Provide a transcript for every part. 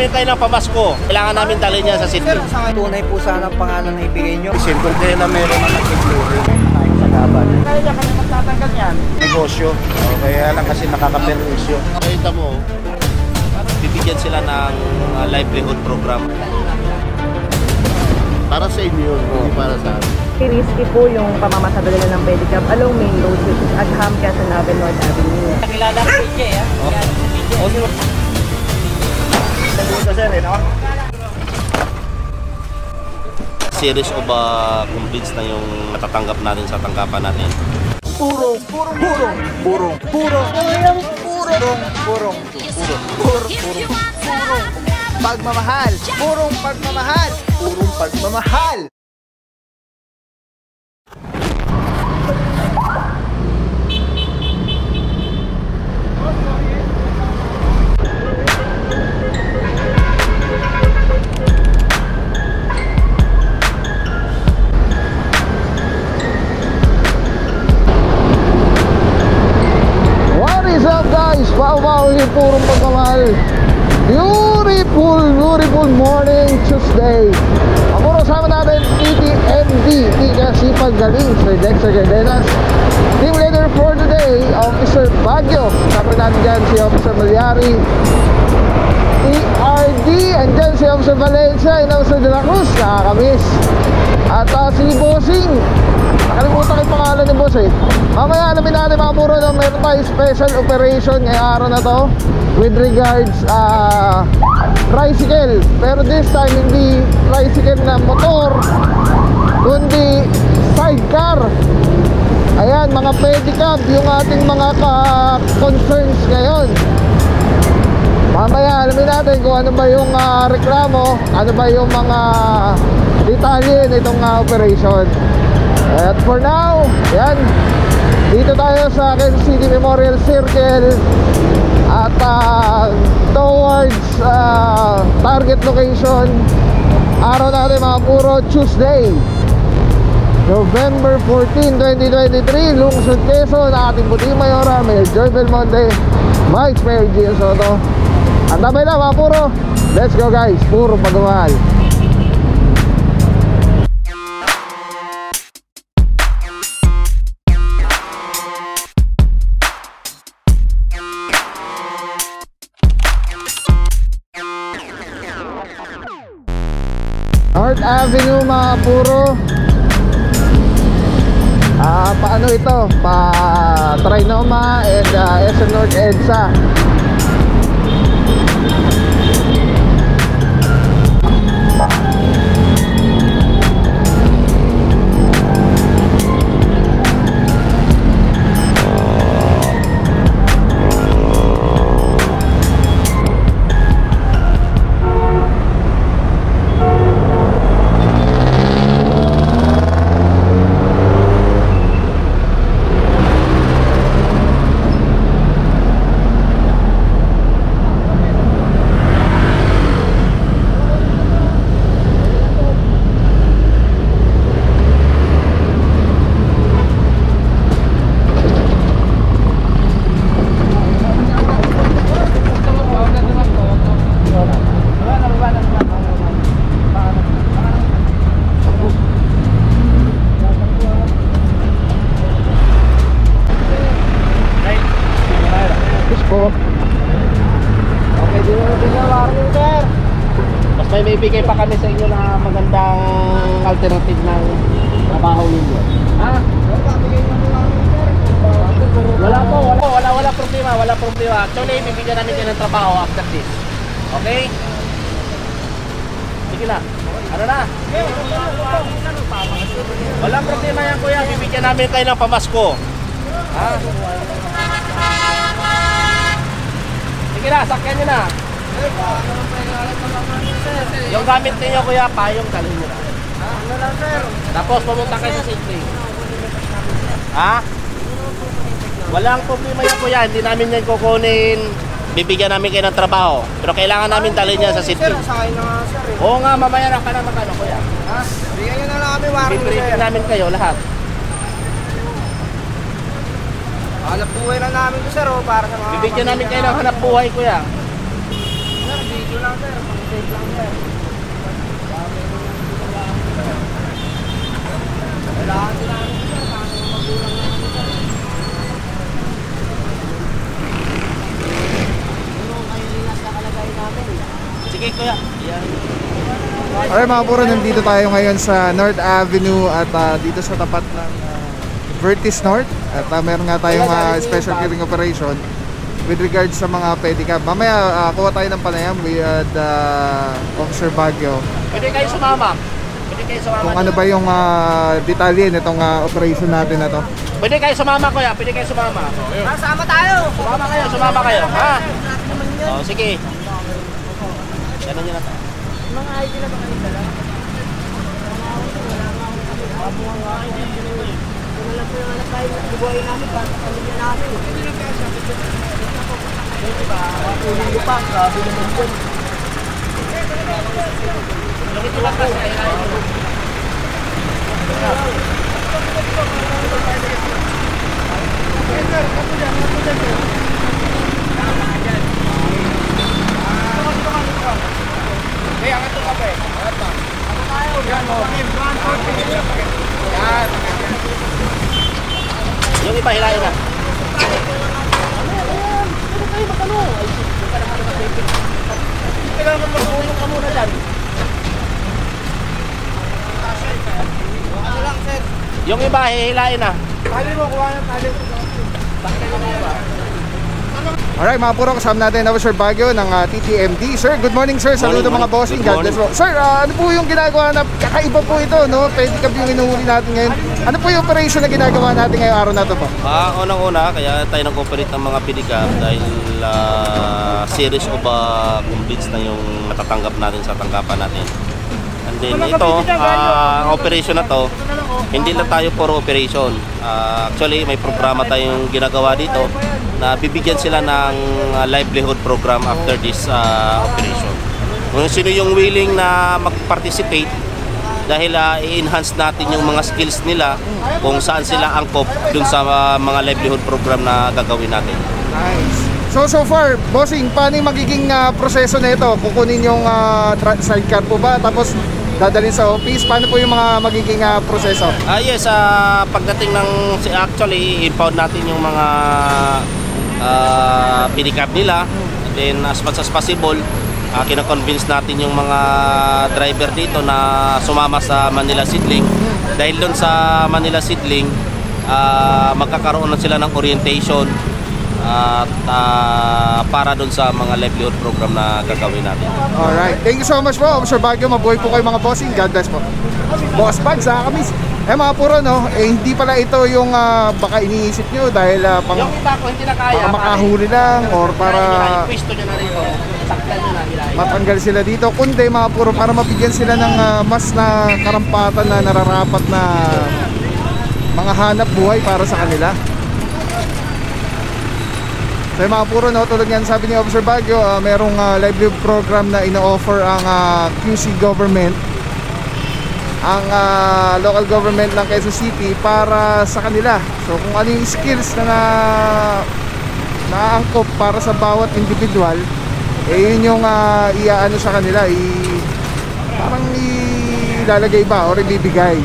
namin kayo ng pamasko. Kailangan namin dalhin yan sa city. Tunay po sana ang pangalan na ibigay nyo. Simple kayo na meron na nag-include. Kaya niya kami magtatanggal yan. Negosyo. O, kaya lang kasi nakaka-perwisyo. Nakita mo, bibigyan sila ng livelihood program. Para sa inyo yun, hindi para sa amin. Risky po yung pamamasada nila ng pedicab along main road, which is Agham, Quezon Avenue, North Avenue. Nakilala ko PJ, ha? Dito, sir, no? Series of complaints na yung matatanggap natin sa tanggapan natin. Purong pagmamahal. Purong pagmamahal. What is up guys? Wow, purong pagmamahal. Beautiful morning Tuesday. Ako kasama natin ETMD, Ikasipag Galing, Sir Dexter Cardenas. Team leader for today, Officer Baguio. Kasama natin dyan si Officer Malyari, ERD, and dyan si Officer Valencia and Officer De La Cruz. Nakakamiss. At si Bossing, nakalimutan ko yung pangalan ni Boss eh. Mamaya alamin natin mga puro na meron tayong special operation ngayong araw na to with regards tricycle. Pero this time hindi tricycle na motor, kundi sidecar. Ayan, mga pedicab yung ating mga concerns ngayon. Mamaya alamin natin kung ano ba yung reklamo, ano ba yung mga detalye nitong operation. At for now, yan, dito tayo sa Quezon City Memorial Circle at towards target location. Araw natin mga puro Tuesday, November 14, 2023, Lungsod Quezon, ating Puting Mayora, Mayor Joy Belmonte, Vice Mayor Gio Soto. Ang tabay na mga puro. Let's go guys, puro pagmamahal. North Avenue mga puro. Paano ito? Pa Trinoma and SM North EDSA. May bigay pa kami sa inyo na magandang alternative ng trabaho ninyo. Ha? Wala problema. Actually, bibigyan namin kayo ng trabaho after this. Okay? Sige na. Ano na? Walang problema yan kuya, bibigyan namin kayo ng pamasko. Ha? Sige na, sakyan nyo na. Yung gamit ninyo kuya, payong dalhin nyo na. Ano lang, sir? Tapos pumunta kayo sa safety. Ha? Walang problema yan kuya, hindi namin yan kukunin. Bibigyan namin kayo ng trabaho. Pero kailangan namin dalhin yan sa safety. Sir, sakay na nga, sir. Oo nga, mamaya na ka na magkano kuya. Ha? Bigyan nyo na lang kami warning, sir. Bibriefing namin kayo lahat. Hanap buhay lang namin to, sir, para sa mga Bibigyan namin kayo ng hanap buhay kuya. Sir, dito Ito lang sir, pang-save lang sir. Kailangan sila namin sir, paano magulang namin sir. Ano kayo linas na kalagay namin? Sige kuya. Yan. Alright mga puro, nandito tayo ngayon sa North Avenue at dito sa tapat ng Vertis North. At meron nga tayong special clearing operation with regards sa mga pedicab. Mamaya kuha tayo ng panayam with Officer Baguio Pwede kayo sumama. Pwede kayo sumama. kung ano ba yung detalye nitong operation natin na to. Pwede kayo sumama kuya. Pwede kayo sumama. Sama tayo! Sumama kayo. Sumama kayo. Ha? Oh, sige. Ganun yun na to. Mga ID na ba kayo dala? Wala po yung anak tayo na bubuhay namin para sa pamilya namin. Diba? Ulo pa, grabe naman dyan. Ito lang kasi. Kaya nga ito ka ba eh? Ano tayo? Yan o. Yan. Yung iba hilahin na. Kailangan magulong ka muna dyan. Ano lang sir? Yung iba hihilahin na. Tali mo, kuha ng tali. Bakit mo na ba? Alright mga puro, kasama natin Officer Baguio ng TTMD. Sir, good morning sir. Saludo Morning, mga bossing. good God bless po. Sir, ano po yung ginagawa na kakaiba po ito, no? Pedicab yung inuhuli natin ngayon. Ano po yung operation na ginagawa natin ngayong araw na to po? Unang-una, kaya tayo nag-operate ng mga pedicab dahil series of complaints na yung natatanggap natin sa tanggapan natin. And then ito, operation na to, hindi lang tayo for operation. Actually, may programa tayong ginagawa dito na bibigyan sila ng livelihood program after this operation. Kung sino yung willing na mag-participate, dahil i-enhance natin yung mga skills nila kung saan sila angkop dun sa mga livelihood program na gagawin natin. Nice. So far, bossing, paano yung magiging proseso na ito? Kukunin yung sidecar po ba? Tapos dadalhin sa office? Paano po yung mga magiging proseso? Yes, pagdating ng actually impound natin yung mga pedicab nila. And then as much as possible, kina-convince natin yung mga driver dito na sumama sa Manila Seedling. Dahil doon sa Manila Seedling, magkakaroon na sila ng orientation at para doon sa mga livelihood program na gagawin natin. Alright. Thank you so much po, Officer Baguio. Mabuhay po kayo mga bossing. God bless po. Boss Bags, kamis. Mga puro, no? Hindi pala ito yung baka iniisip nyo dahil Yung iba ko hindi na kaya, baka makahuli lang or para pwesto nyo na rito. Saktan nyo na nila. matanggal sila dito. Kundi mga puro, para mabigyan sila ng mas na karampatan na nararapat na mga hanap buhay para sa kanila. So mga puro, no, tulad yan sabi ni Officer Baguio, merong livelihood program na ino-offer ang QC government, ang local government ng Quezon City para sa kanila. So kung ano yung skills na naangkop para sa bawat individual, yun yung iaano sa kanila, parang ilalagay ba or ibibigay.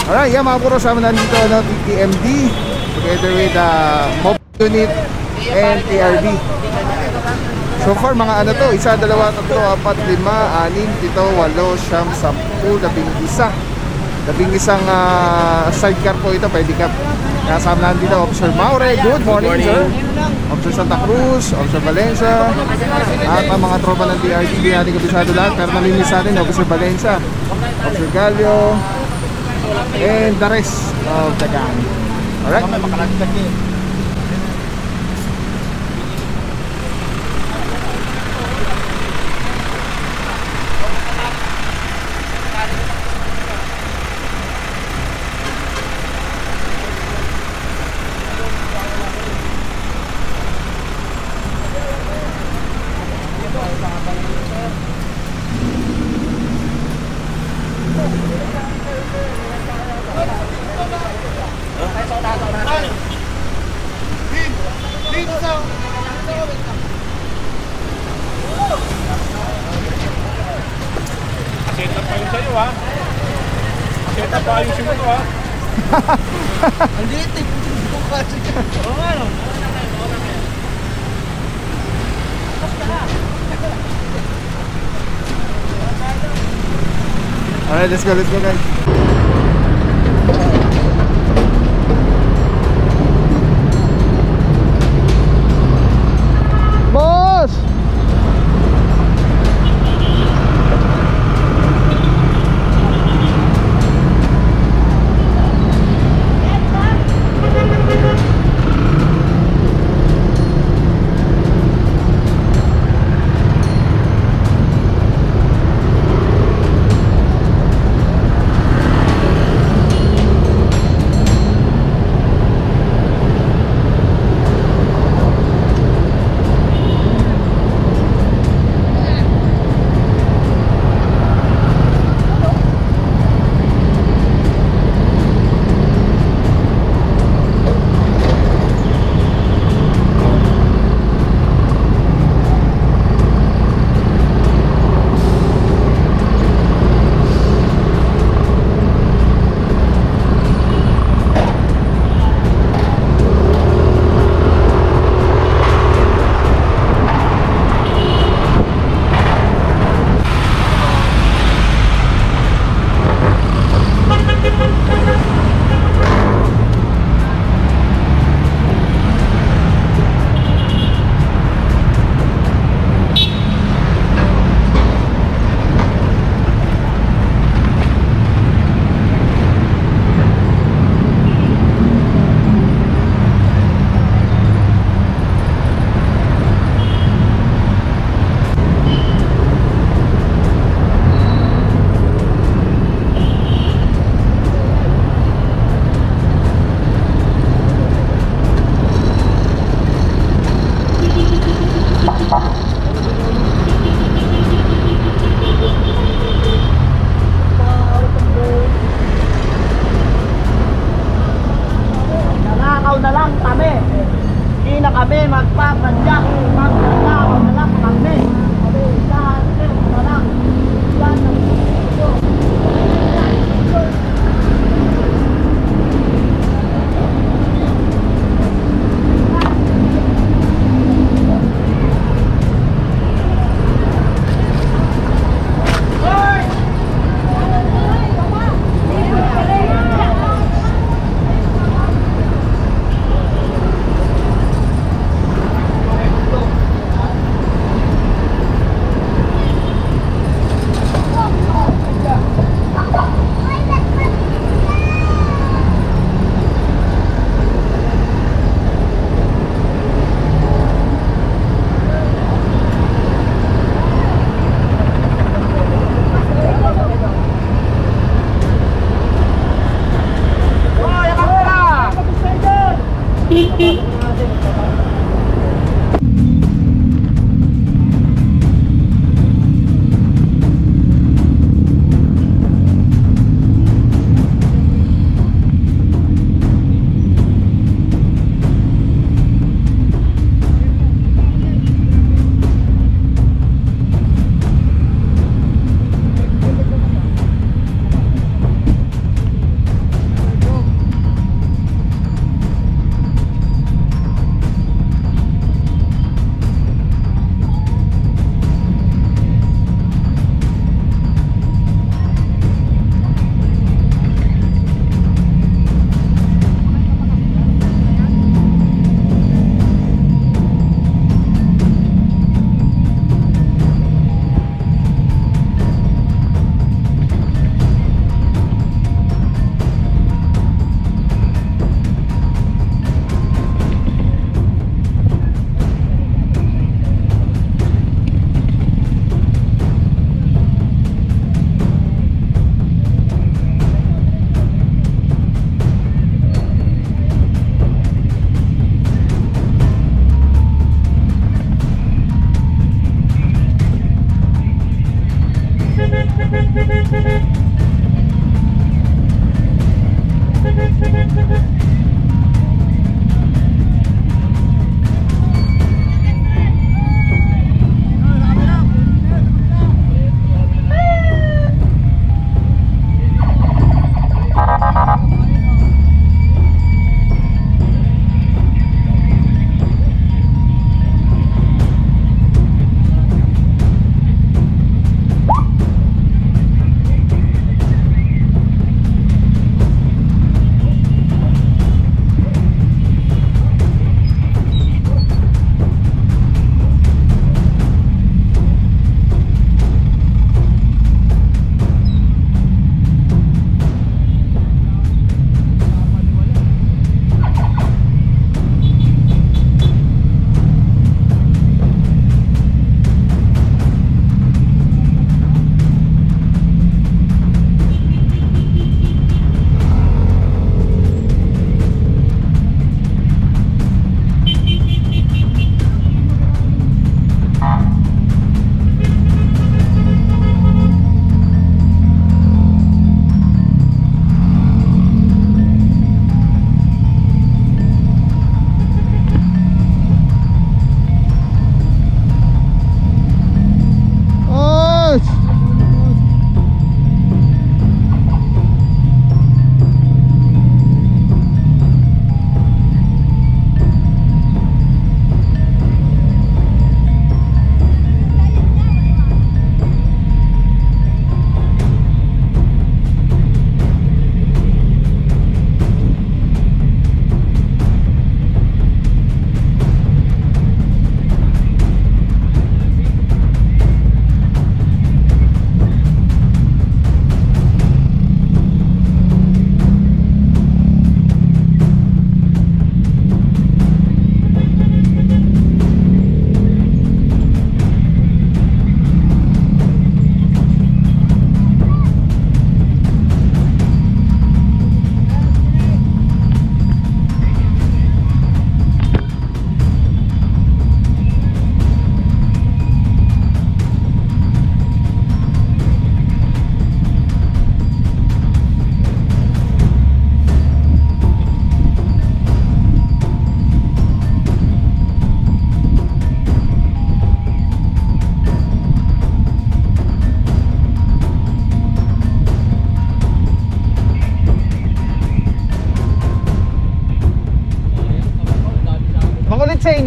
Alright, yan mga puro, sama na dito TTMD together with Mob Unit and TRD. So far mga ano to, 1, 2, 3, 4, 5, 6, 7, 8, 9, 10, 11, 11 sidecar po ito, pedicab. Kasama natin dito Officer Maure, good morning, sir. Officer Santa Cruz, Officer Valencia, at ang mga tropa ng TRD, hindi natin kabisado lahat, pero nalinis natin Officer Valencia, Officer Gallo, and the rest of the gang. Alright? Set up pa yun sa'yo ha. Set up pa yung simulo ha. Hindi, tipong kasi ka. Oo nga no. Alright, let's go guys. Boss!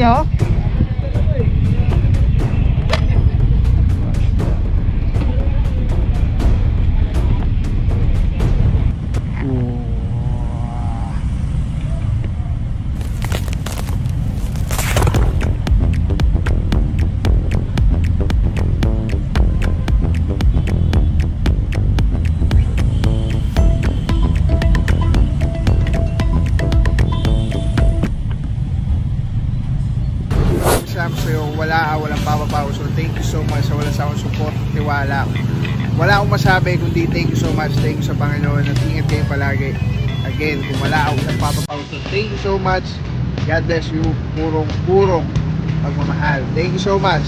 nyo? Walang papapaw. So thank you so much sa wala sa akong support, tiwala. Wala akong masabi kundi thank you so much. Thank you sa Panginoon at ingat kayo palagi. Again, kung wala akong papapaw, so thank you so much. God bless you. Purong pagmamahal. Thank you so much.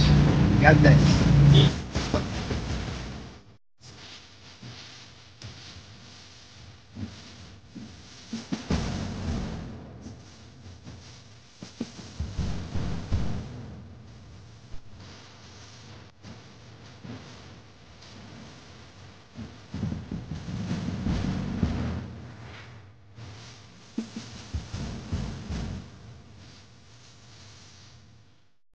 God bless.